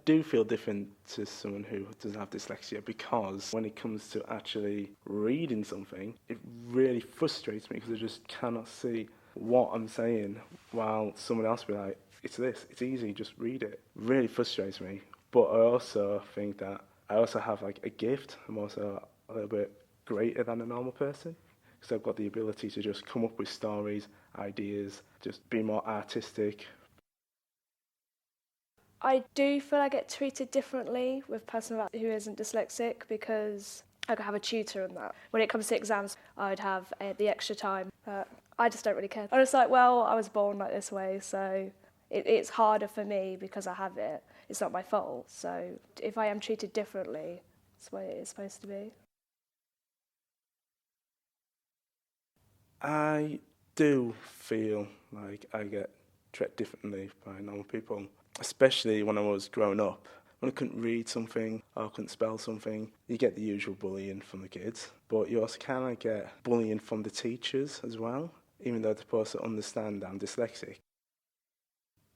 do feel different to someone who doesn't have dyslexia, because when it comes to actually reading something, it really frustrates me because I just cannot see what I'm saying, while someone else will be like, it's this, it's easy, just read it. Really frustrates me. But I also think that I also have like a gift. I'm also a little bit greater than a normal person, because I've got the ability to just come up with stories, ideas, just be more artistic. I do feel I get treated differently with a person who isn't dyslexic, because I could have a tutor and that. When it comes to exams, I'd have the extra time. I just don't really care. I'm just like, well, I was born like this way, so it's harder for me because I have it. It's not my fault. So if I am treated differently, it's the way it is supposed to be. I do feel like I get treated differently by normal people, especially when I was growing up. When I couldn't read something or couldn't spell something, you get the usual bullying from the kids, but you also kind of get bullying from the teachers as well, even though they're supposed to understand I'm dyslexic.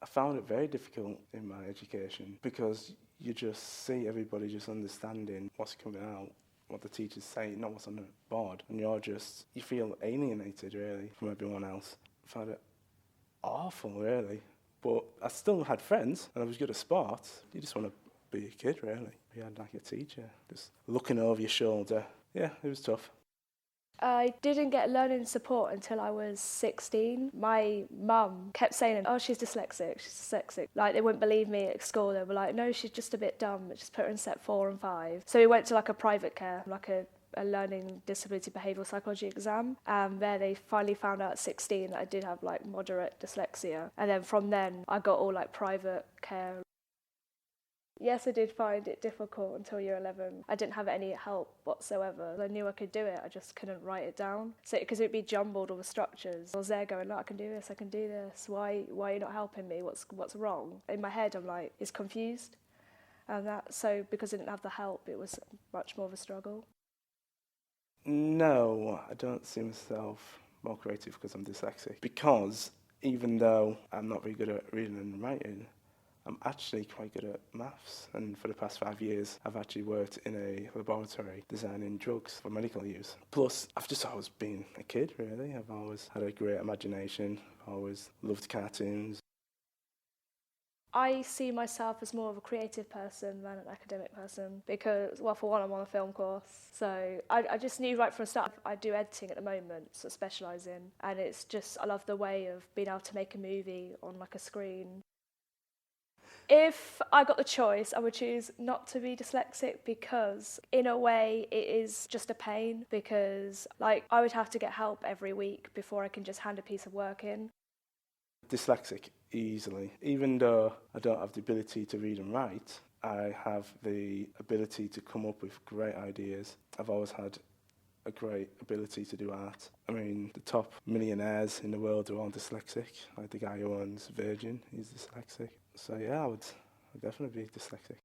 I found it very difficult in my education because you just see everybody just understanding what's coming out, what the teachers say, not what's on the board, and you feel alienated really from everyone else. I found it awful really, but I still had friends and I was good at sports. You just want to be a kid really. You had like a teacher just looking over your shoulder. Yeah, it was tough. I didn't get learning support until I was 16. My mum kept saying, oh, she's dyslexic, she's dyslexic. Like, they wouldn't believe me at school. They were like, no, she's just a bit dumb. Just put her in set 4 and 5. So we went to like a private care, like a learning disability behavioural psychology exam, and there they finally found out at 16 that I did have like moderate dyslexia. And then from then I got all like private care. Yes, I did find it difficult until year 11. I didn't have any help whatsoever. I knew I could do it, I just couldn't write it down. So, because it'd be jumbled, all the structures. I was there going, look, I can do this, I can do this. Why are you not helping me? What's wrong? In my head, I'm like, it's confused. And so because I didn't have the help, it was much more of a struggle. No, I don't see myself more creative because I'm dyslexic. Because even though I'm not very good at reading and writing, I'm actually quite good at maths, and for the past 5 years I've actually worked in a laboratory designing drugs for medical use. Plus, I've just always been a kid really. I've always had a great imagination, always loved cartoons. I see myself as more of a creative person than an academic person because, well, for one, I'm on a film course. So I just knew right from the start. I do editing at the moment, so specialise in. And it's just, I love the way of being able to make a movie on like a screen. If I got the choice, I would choose not to be dyslexic because, in a way, it is just a pain because, like, I would have to get help every week before I can just hand a piece of work in. Dyslexic easily. Even though I don't have the ability to read and write, I have the ability to come up with great ideas. I've always had a great ability to do art. I mean, the top millionaires in the world are all dyslexic. Like the guy who owns Virgin, he's dyslexic. So yeah, I'd definitely be dyslexic.